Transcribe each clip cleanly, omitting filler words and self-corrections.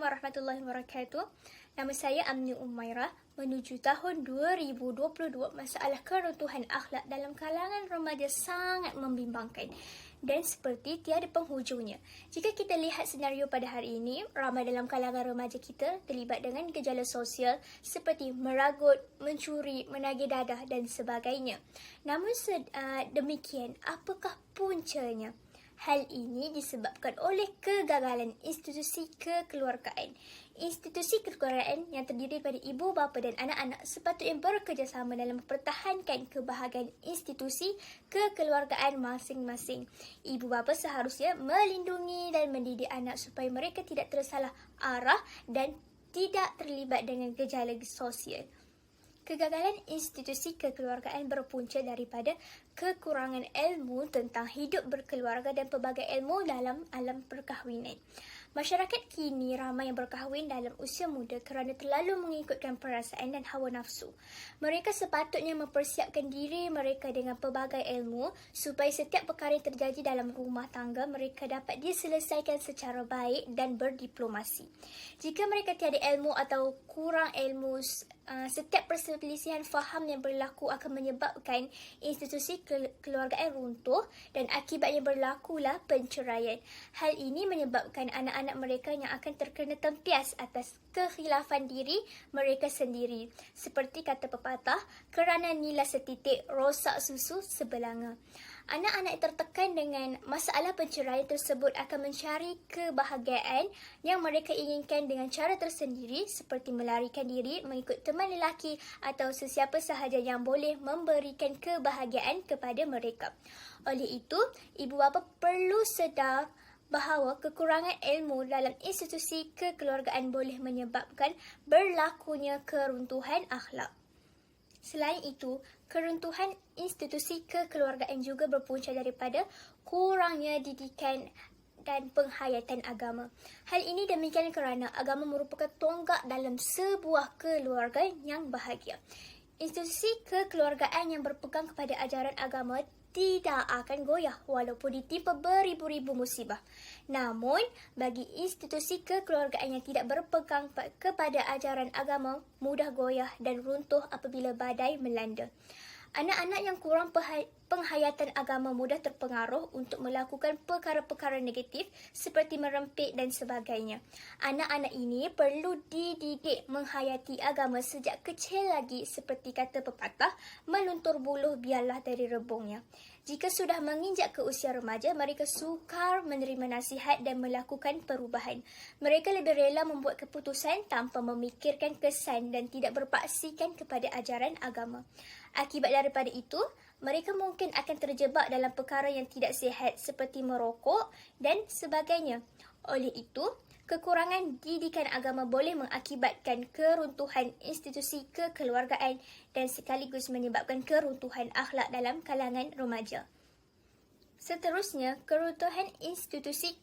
warahmatullahi wabarakatuh. Nama saya Amni Umairah. Menuju tahun 2022, masalah keruntuhan akhlak dalam kalangan remaja sangat membimbangkan dan seperti tiada penghujungnya. Jika kita lihat senario pada hari ini, ramai dalam kalangan remaja kita terlibat dengan gejala sosial seperti meragut, mencuri, menagih dadah dan sebagainya. Namun demikian, apakah puncanya? Hal ini disebabkan oleh kegagalan institusi kekeluargaan. Institusi kekeluargaan yang terdiri daripada ibu bapa dan anak-anak sepatutnya bekerjasama dalam mempertahankan kebahagiaan institusi kekeluargaan masing-masing. Ibu bapa seharusnya melindungi dan mendidik anak supaya mereka tidak tersalah arah dan tidak terlibat dengan gejala sosial. Kegagalan institusi kekeluargaan berpunca daripada kekurangan ilmu tentang hidup berkeluarga dan pelbagai ilmu dalam alam perkahwinan. Masyarakat kini ramai yang berkahwin dalam usia muda kerana terlalu mengikutkan perasaan dan hawa nafsu. Mereka sepatutnya mempersiapkan diri mereka dengan pelbagai ilmu supaya setiap perkara yang terjadi dalam rumah tangga mereka dapat diselesaikan secara baik dan berdiplomasi. Jika mereka tiada ilmu atau kurang ilmu, setiap perselisihan faham yang berlaku akan menyebabkan institusi kekeluargaan runtuh dan akibatnya berlakulah penceraian. Hal ini menyebabkan anak-anak mereka yang akan terkena tempias atas kekhilafan diri mereka sendiri. Seperti kata pepatah, kerana nila setitik rosak susu sebelanga. Anak-anak yang tertekan dengan masalah penceraian tersebut akan mencari kebahagiaan yang mereka inginkan dengan cara tersendiri seperti melarikan diri, mengikut teman lelaki atau sesiapa sahaja yang boleh memberikan kebahagiaan kepada mereka. Oleh itu, ibu bapa perlu sedar bahawa kekurangan ilmu dalam institusi kekeluargaan boleh menyebabkan berlakunya keruntuhan akhlak. Selain itu, keruntuhan institusi kekeluargaan juga berpunca daripada kurangnya didikan dan penghayatan agama. Hal ini demikian kerana agama merupakan tonggak dalam sebuah keluarga yang bahagia. Institusi kekeluargaan yang berpegang kepada ajaran agama tidak akan goyah walaupun ditimpa beribu-ribu musibah. Namun, bagi institusi kekeluargaan yang tidak berpegang kepada ajaran agama, mudah goyah dan runtuh apabila badai melanda. Anak-anak yang kurang penghayatan agama mudah terpengaruh untuk melakukan perkara-perkara negatif seperti merempit dan sebagainya. Anak-anak ini perlu dididik menghayati agama sejak kecil lagi seperti kata pepatah, meluntur buluh biarlah dari rebungnya. Jika sudah menginjak ke usia remaja, mereka sukar menerima nasihat dan melakukan perubahan. Mereka lebih rela membuat keputusan tanpa memikirkan kesan dan tidak berpaksikan kepada ajaran agama. Akibat daripada itu, mereka mungkin akan terjebak dalam perkara yang tidak sihat seperti merokok dan sebagainya. Oleh itu, kekurangan didikan agama boleh mengakibatkan keruntuhan institusi kekeluargaan dan sekaligus menyebabkan keruntuhan akhlak dalam kalangan remaja. Seterusnya, keruntuhan institusi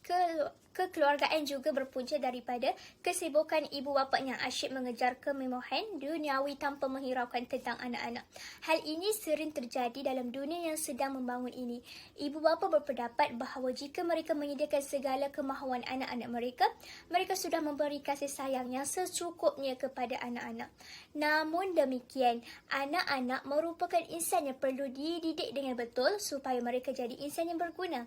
kekeluargaan juga berpunca daripada kesibukan ibu bapa yang asyik mengejar kemewahan duniawi tanpa menghiraukan tentang anak-anak. Hal ini sering terjadi dalam dunia yang sedang membangun ini. Ibu bapa berpendapat bahawa jika mereka menyediakan segala kemahuan anak-anak mereka, mereka sudah memberi kasih sayang yang secukupnya kepada anak-anak. Namun demikian, anak-anak merupakan insan yang perlu dididik dengan betul supaya mereka jadi insan yang berguna.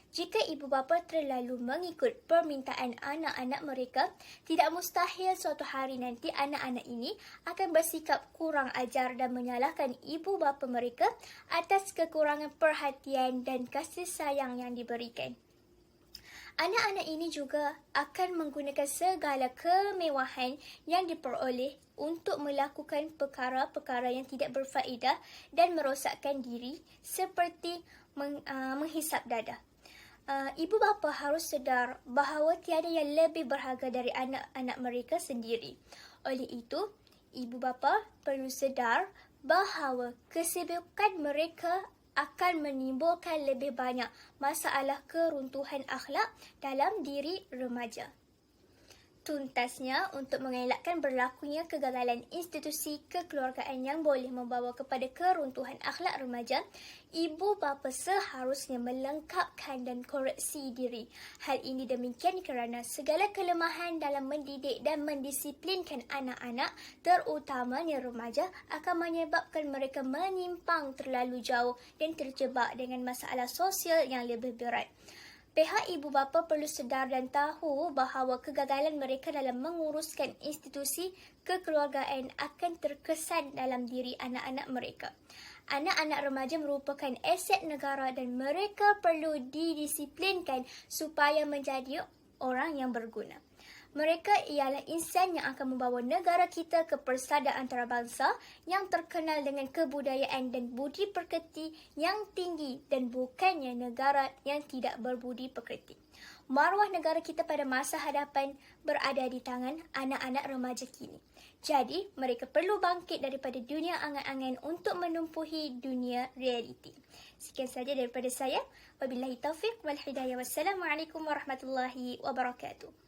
Jika ibu bapa terlalu mengikut permintaan anak-anak mereka, tidak mustahil suatu hari nanti anak-anak ini akan bersikap kurang ajar dan menyalahkan ibu bapa mereka atas kekurangan perhatian dan kasih sayang yang diberikan. Anak-anak ini juga akan menggunakan segala kemewahan yang diperoleh untuk melakukan perkara-perkara yang tidak berfaedah dan merosakkan diri seperti menghisap dadah. Ibu bapa harus sedar bahawa tiada yang lebih berharga dari anak-anak mereka sendiri. Oleh itu, ibu bapa perlu sedar bahawa kesibukan mereka akan menimbulkan lebih banyak masalah keruntuhan akhlak dalam diri remaja. Tuntasnya, untuk mengelakkan berlakunya kegagalan institusi kekeluargaan yang boleh membawa kepada keruntuhan akhlak remaja, ibu bapa seharusnya melengkapkan dan koreksi diri. Hal ini demikian kerana segala kelemahan dalam mendidik dan mendisiplinkan anak-anak, terutamanya remaja, akan menyebabkan mereka menyimpang terlalu jauh dan terjebak dengan masalah sosial yang lebih berat. Pihak ibu bapa perlu sedar dan tahu bahawa kegagalan mereka dalam menguruskan institusi kekeluargaan akan terkesan dalam diri anak-anak mereka. Anak-anak remaja merupakan aset negara dan mereka perlu didisiplinkan supaya menjadi orang yang berguna. Mereka ialah insan yang akan membawa negara kita ke persada antarabangsa yang terkenal dengan kebudayaan dan budi pekerti yang tinggi dan bukannya negara yang tidak berbudi pekerti. Maruah negara kita pada masa hadapan berada di tangan anak-anak remaja kini. Jadi, mereka perlu bangkit daripada dunia angan-angan untuk menumpuhi dunia realiti. Sekian saja daripada saya. Wabillahi taufiq wal hidayah. Wassalamualaikum warahmatullahi wabarakatuh.